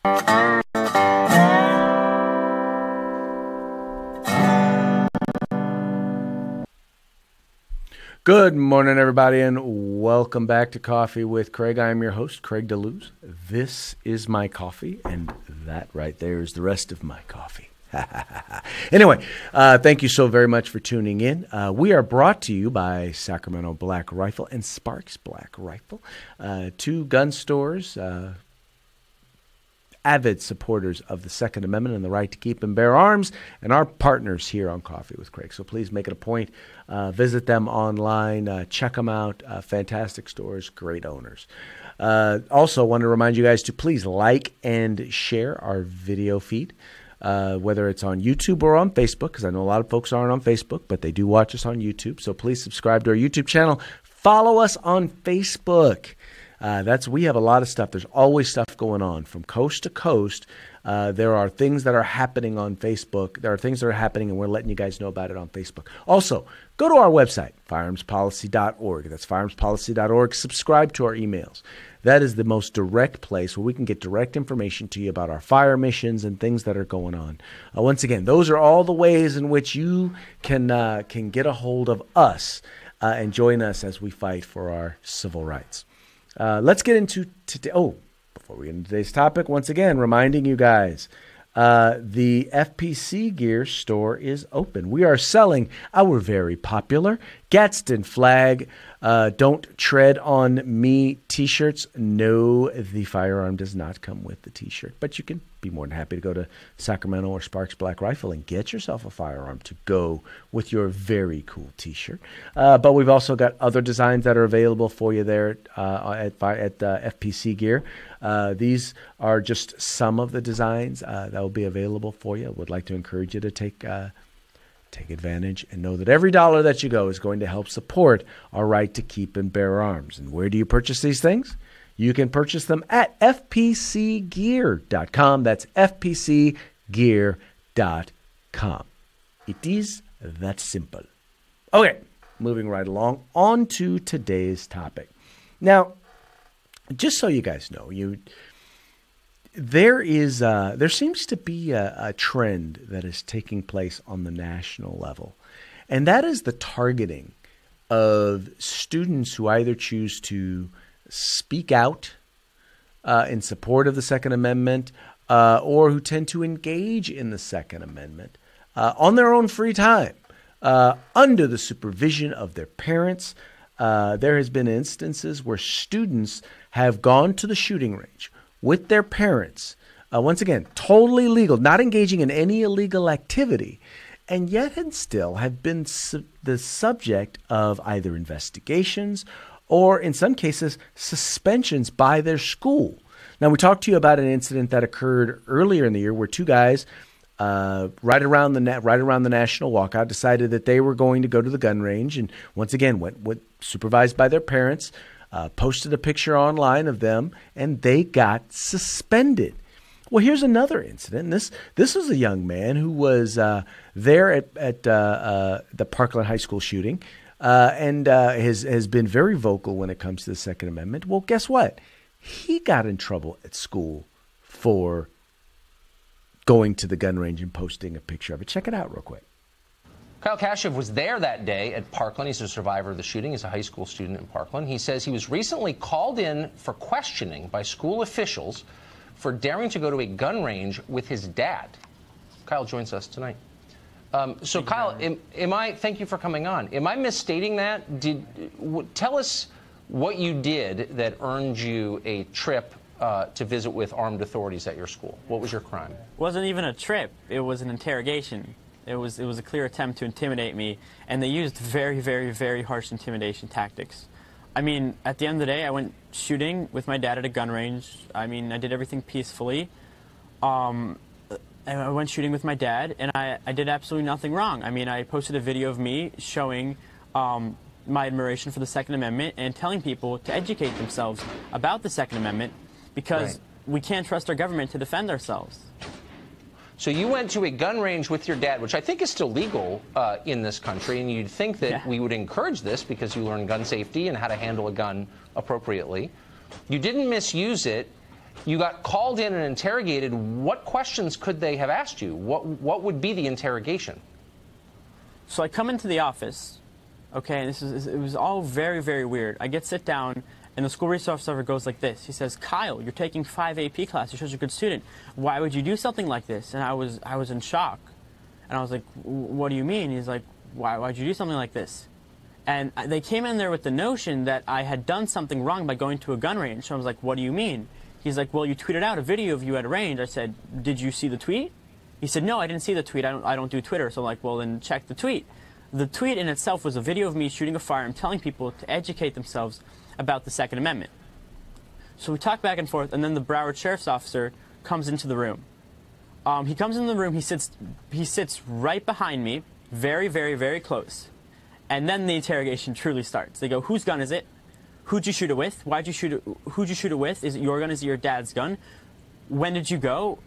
Good morning, everybody, and welcome back to Coffee with Craig. I am your host, Craig DeLuz. This is my coffee, and that right there is the rest of my coffee. Anyway, thank you so very much for tuning in. We are brought to you by Sacramento Black Rifle and Sparks Black Rifle, two gun stores, avid supporters of the Second Amendment and the right to keep and bear arms, and our partners here on Coffee with Craig. So please make it a point. Visit them online. Check them out. Fantastic stores, great owners. Also, want to remind you guys to please like and share our video feed, whether it's on YouTube or on Facebook, because I know a lot of folks aren't on Facebook, but they do watch us on YouTube. So please subscribe to our YouTube channel. Follow us on Facebook. We have a lot of stuff. There's always stuff going on from coast to coast. There are things that are happening on Facebook. There are things that are happening, and we're letting you guys know about it on Facebook. Also, go to our website, firearmspolicy.org. That's firearmspolicy.org. Subscribe to our emails. That is the most direct place where we can get direct information to you about our fire missions and things that are going on. Once again, those are all the ways in which you can get a hold of us and join us as we fight for our civil rights. Let's get into today. Oh, before we get into today's topic, once again, reminding you guys, the FPC Gear store is open. We are selling our very popular Gadsden flag, Don't Tread on Me t-shirts. No, the firearm does not come with the t-shirt, but you can be more than happy to go to Sacramento or Sparks Black Rifle and get yourself a firearm to go with your very cool t-shirt. But we've also got other designs that are available for you there at FPC Gear. These are just some of the designs that will be available for you. I would like to encourage you to take advantage and know that every dollar that you go is going to help support our right to keep and bear arms. And where do you purchase these things? You can purchase them at fpcgear.com. That's fpcgear.com. It is that simple. Okay, moving right along on to today's topic. Now, just so you guys know, there seems to be a trend that is taking place on the national level, and that is the targeting of students who either choose to speak out in support of the Second Amendment or who tend to engage in the Second Amendment on their own free time under the supervision of their parents. There has been instances where students have gone to the shooting range with their parents, once again, totally legal, not engaging in any illegal activity, and yet and still have been the subject of either investigations or, in some cases, suspensions by their school. Now, we talked to you about an incident that occurred earlier in the year where two guys, right around the national walkout, decided that they were going to go to the gun range, and once again, went supervised by their parents, posted a picture online of them, and they got suspended. Well, here's another incident. This was a young man who was there at the Parkland High School shooting, and has been very vocal when it comes to the Second Amendment. Well, guess what? He got in trouble at school for going to the gun range and posting a picture of it. Check it out real quick. Kyle Kashev was there that day at Parkland. He's a survivor of the shooting. He's a high school student in Parkland. He says he was recently called in for questioning by school officials for daring to go to a gun range with his dad. Kyle joins us tonight. So Kyle, thank you for coming on. Am I misstating that? Tell us what you did that earned you a trip to visit with armed authorities at your school. What was your crime? It wasn't even a trip. It was an interrogation. It was a clear attempt to intimidate me, and they used very, very, very harsh intimidation tactics. I mean, at the end of the day, I went shooting with my dad at a gun range. I mean, I did everything peacefully. I went shooting with my dad, and I did absolutely nothing wrong. I mean, I posted a video of me showing my admiration for the Second Amendment and telling people to educate themselves about the Second Amendment because we can't trust our government to defend ourselves. So you went to a gun range with your dad, which I think is still legal in this country, and you'd think that we would encourage this because you learn gun safety and how to handle a gun appropriately. You didn't misuse it, You got called in and interrogated. What questions could they have asked you? What would be the interrogation? So I come into the office, okay, and it was all very, very weird. I sit down, and the school resource officer goes like this. He says, "Kyle, you're taking 5 AP classes. You're such a good student. Why would you do something like this?" And I was in shock. And I was like, "What do you mean?" He's like, why'd you do something like this? And they came in there with the notion that I had done something wrong by going to a gun range. So I was like, "What do you mean?" He's like, "Well, you tweeted out a video of you at a range." I said, "Did you see the tweet?" He said, "No, I didn't see the tweet. I don't do Twitter." So I'm like, "Well, then check the tweet." The tweet in itself was a video of me shooting a firearm, telling people to educate themselves about the Second Amendment. So we talk back and forth, and then the Broward Sheriff's Officer comes into the room. He comes in the room, he sits right behind me, very, very, very close. And then the interrogation truly starts. They go, "Whose gun is it? Who'd you shoot it with? Why'd you shoot it? Who'd you shoot it with? Is it your gun? Is it your dad's gun? When did you go?"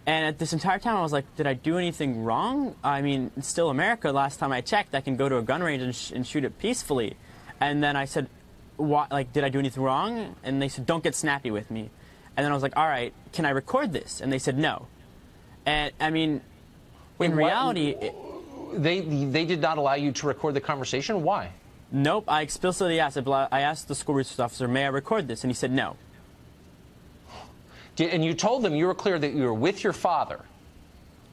And at this entire time, I was like, did I do anything wrong? I mean, it's still America. Last time I checked, I can go to a gun range and shoot it peacefully. And then I said, "What? Like, did I do anything wrong?" And they said, "Don't get snappy with me." And then I was like, "All right, can I record this?" And they said, "No." And I mean, in reality, they did not allow you to record the conversation. Why? Nope. I explicitly asked. I asked the school resource officer, "May I record this?" And he said, "No." And you told them, you were clear that you were with your father.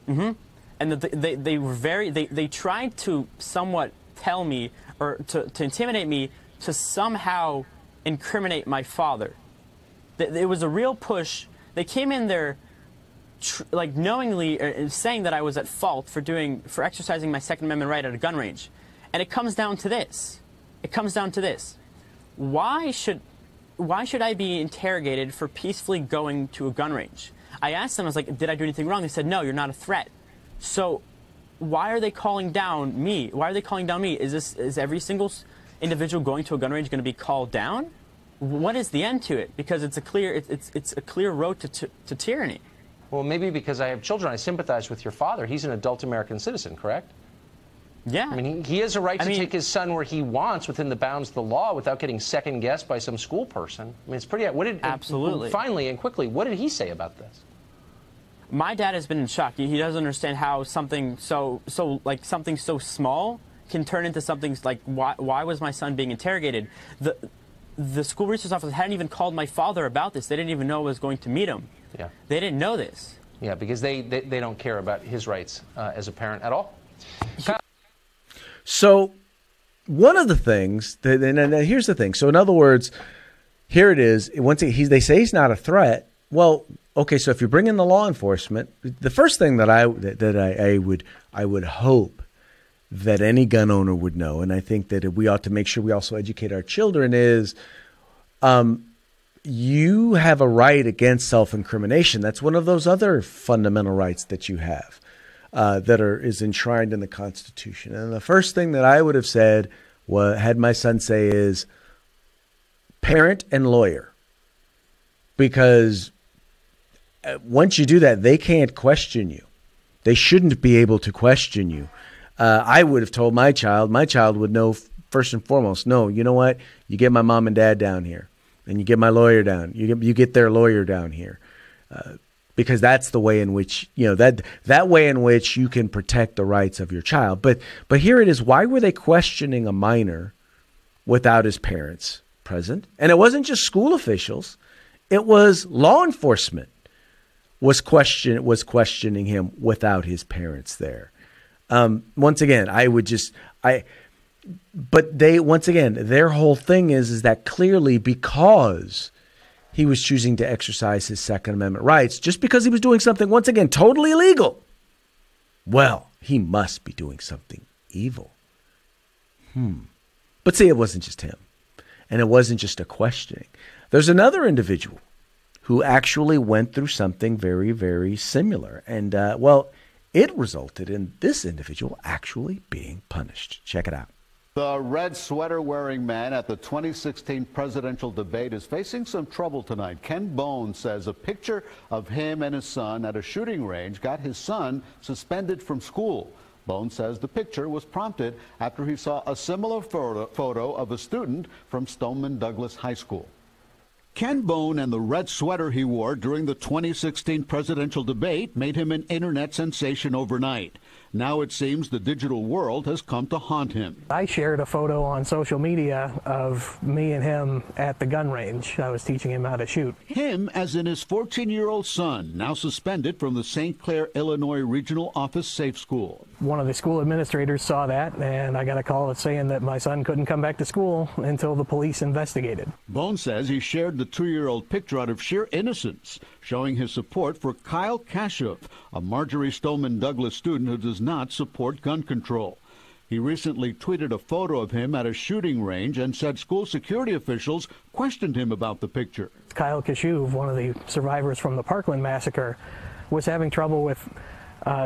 Mm-hmm. And that they were they tried to somewhat tell me, or to intimidate me, to somehow incriminate my father. It was a real push. They came in there like knowingly saying that I was at fault for exercising my Second Amendment right at a gun range. And it comes down to this. Why should I be interrogated for peacefully going to a gun range? I asked them, I was like, "Did I do anything wrong?" They said, "No, you're not a threat." So why are they calling down me? Why are they calling down me? Is every single individual going to a gun range going to be called down? What is the end to it? Because it's a clear road to tyranny. Well, maybe because I have children, I sympathize with your father. He's an adult American citizen, correct? Yeah. I mean, he has a right to take his son where he wants within the bounds of the law without getting second-guessed by some school person. I mean, it's pretty... Absolutely. Finally and quickly, what did he say about this? My dad has been in shock. He doesn't understand how something so small can turn into something like, why was my son being interrogated? The school resource officer hadn't even called my father about this. They didn't even know I was going to meet him. Yeah. They didn't know this. Yeah, because they don't care about his rights as a parent at all. So one of the things, and here's the thing. So in other words, here it is. They say he's not a threat. Well, okay. So if you bring in the law enforcement, the first thing that I would hope that any gun owner would know, and I think that we ought to make sure we also educate our children, is you have a right against self-incrimination. That's one of those other fundamental rights that you have. That is enshrined in the Constitution. And the first thing that I would have said, had my son say, is parent and lawyer. Because once you do that, they can't question you. They shouldn't be able to question you. I would have told my child would know first and foremost, no, you know what? You get my mom and dad down here, and you get my lawyer down. You get their lawyer down here. Because that's the way in which, that way in which you can protect the rights of your child. But here it is. Why were they questioning a minor without his parents present? And it wasn't just school officials. It was law enforcement was questioning him without his parents there. Once again, their whole thing is that clearly because he was choosing to exercise his Second Amendment rights, just because he was doing something, once again, totally illegal, well, he must be doing something evil. But see, it wasn't just him. And it wasn't just a questioning. There's another individual who actually went through something very, very similar. And, it resulted in this individual actually being punished. Check it out. The red sweater-wearing man at the 2016 presidential debate is facing some trouble tonight. Ken Bone says a picture of him and his son at a shooting range got his son suspended from school. Bone says the picture was prompted after he saw a similar photo of a student from Stoneman Douglas High School. Ken Bone and the red sweater he wore during the 2016 presidential debate made him an internet sensation overnight. Now it seems the digital world has come to haunt him. I shared a photo on social media of me and him at the gun range. I was teaching him how to shoot. Him as in his 14-year-old son, now suspended from the St. Clair, Illinois Regional Office Safe School. One of the school administrators saw that, and I got a call saying that my son couldn't come back to school until the police investigated. Bone says he shared the 2-year-old picture out of sheer innocence, showing his support for Kyle Kashuv, a Marjorie Stoneman Douglas student who does not support gun control. He recently tweeted a photo of him at a shooting range and said school security officials questioned him about the picture. Kyle Kashuv, one of the survivors from the Parkland massacre, was having trouble with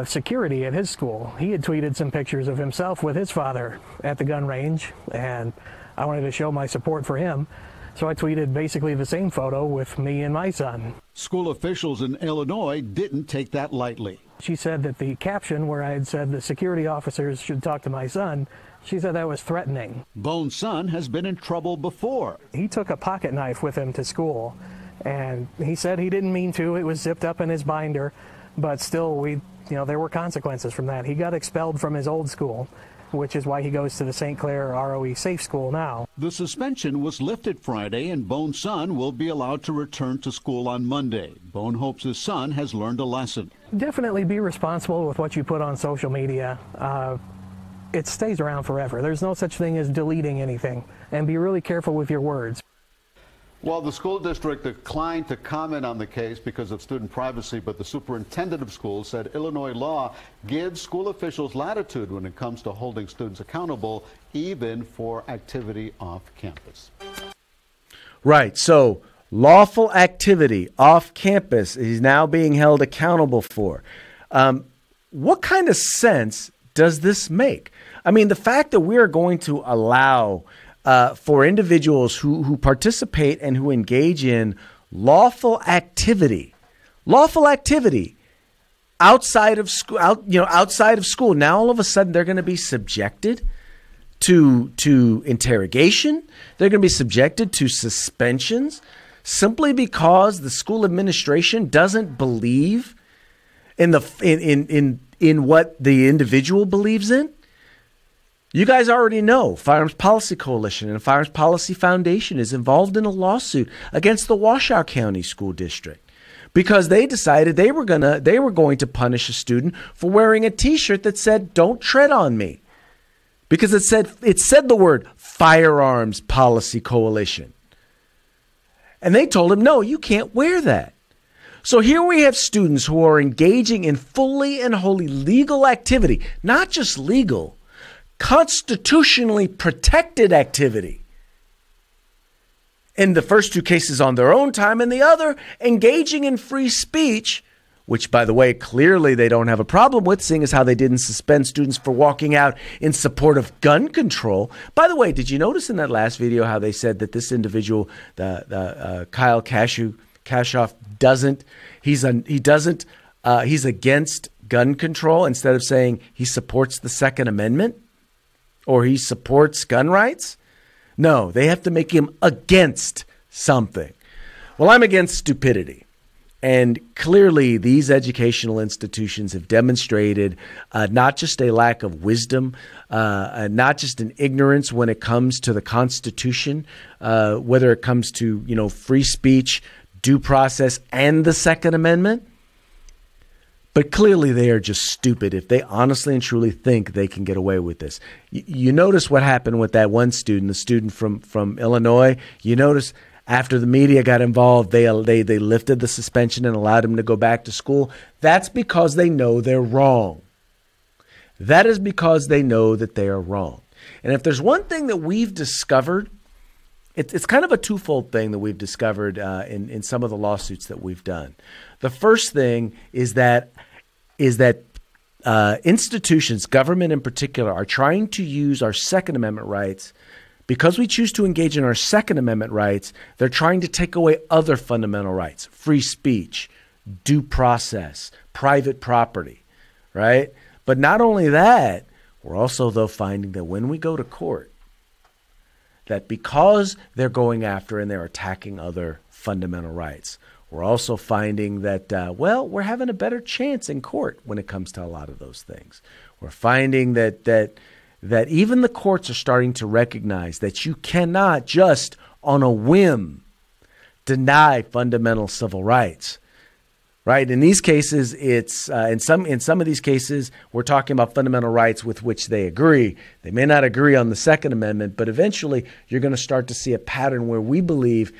security at his school. He had tweeted some pictures of himself with his father at the gun range, and I wanted to show my support for him. So I tweeted basically the same photo with me and my son. School officials in Illinois didn't take that lightly. She said that the caption where I had said the security officers should talk to my son, she said that was threatening. Bone's son has been in trouble before. He took a pocket knife with him to school, and he said he didn't mean to. It was zipped up in his binder, but still, there were consequences from that. He got expelled from his old school, which is why he goes to the St. Clair ROE Safe School now. The suspension was lifted Friday, and Bone's son will be allowed to return to school on Monday. Bone hopes his son has learned a lesson. Definitely be responsible with what you put on social media. It stays around forever. There's no such thing as deleting anything, and be really careful with your words. Well, the school district declined to comment on the case because of student privacy, but the superintendent of schools said Illinois law gives school officials latitude when it comes to holding students accountable, even for activity off campus. Right. So lawful activity off campus is now being held accountable for. What kind of sense does this make? I mean, the fact that we are going to allow for individuals who participate and who engage in lawful activity outside of school, outside of school. Now, all of a sudden, they're going to be subjected to interrogation. They're going to be subjected to suspensions simply because the school administration doesn't believe in what the individual believes in. You guys already know Firearms Policy Coalition and Firearms Policy Foundation is involved in a lawsuit against the Washoe County School District because they decided they were going to punish a student for wearing a T-shirt that said "Don't tread on me," because it said the word Firearms Policy Coalition, and they told him, "No, you can't wear that." So here we have students who are engaging in fully and wholly legal activity, not just legal, constitutionally protected activity. In the first two cases on their own time, and the other engaging in free speech, which, by the way, clearly they don't have a problem with, seeing as how they didn't suspend students for walking out in support of gun control. By the way, did you notice in that last video how they said that this individual, Kyle Kashuv, he's against gun control instead of saying he supports the Second Amendment? Or he supports gun rights? No, they have to make him against something. Well, I'm against stupidity. And clearly, these educational institutions have demonstrated not just a lack of wisdom, not just an ignorance when it comes to the Constitution, whether it comes to free speech, due process, and the Second Amendment. But clearly they are just stupid if they honestly and truly think they can get away with this. You notice what happened with that one student, the student from Illinois. You notice after the media got involved, they lifted the suspension and allowed him to go back to school. That's because they know they're wrong. That is because they know that they are wrong. And if there's one thing that we've discovered, it's kind of a twofold thing that we've discovered in some of the lawsuits that we've done. The first thing is that institutions, government in particular, are trying to use our Second Amendment rights. Because we choose to engage in our Second Amendment rights, they're trying to take away other fundamental rights: free speech, due process, private property, right? But not only that, we're also, though, finding that when we go to court, that because they're going after and they're attacking other fundamental rights. We're also finding that, we're having a better chance in court when it comes to a lot of those things. We're finding that even the courts are starting to recognize that you cannot just on a whim deny fundamental civil rights. Right? In these cases, it's in some of these cases, we're talking about fundamental rights with which they agree. They may not agree on the Second Amendment, but eventually you're going to start to see a pattern where we believe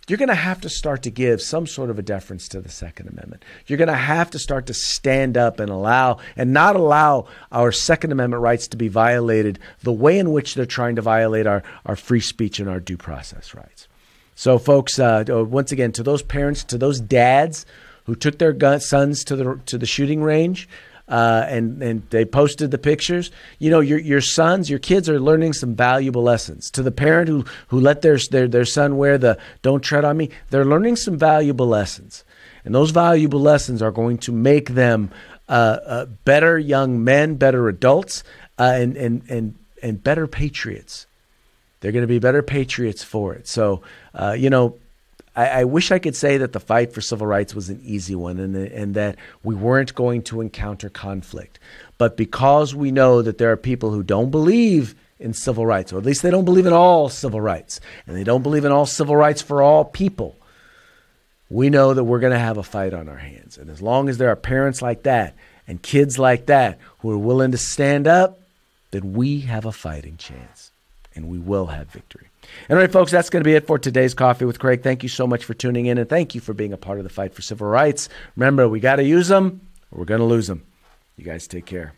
you're going to have to start to give some sort of a deference to the Second Amendment. You're going to have to start to stand up and not allow our Second Amendment rights to be violated the way in which they're trying to violate our free speech and our due process rights. So, folks, once again, to those parents, to those dads who took their sons to the shooting range, and they posted the pictures. Your sons, your kids are learning some valuable lessons. To the parent who let their son wear the "Don't Tread on Me," they're learning some valuable lessons, and those valuable lessons are going to make them better young men, better adults, and better patriots. They're going to be better patriots for it. So, I wish I could say that the fight for civil rights was an easy one and that we weren't going to encounter conflict. But because we know that there are people who don't believe in civil rights, or at least they don't believe in all civil rights, and they don't believe in all civil rights for all people, we know that we're going to have a fight on our hands. And as long as there are parents like that and kids like that who are willing to stand up, then we have a fighting chance, and we will have victory. All right, folks, that's going to be it for today's Coffee with Craig. Thank you so much for tuning in, and thank you for being a part of the fight for civil rights. Remember, we got to use them or we're going to lose them. You guys take care.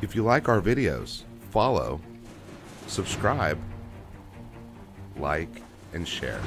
If you like our videos, follow, subscribe, like, and share.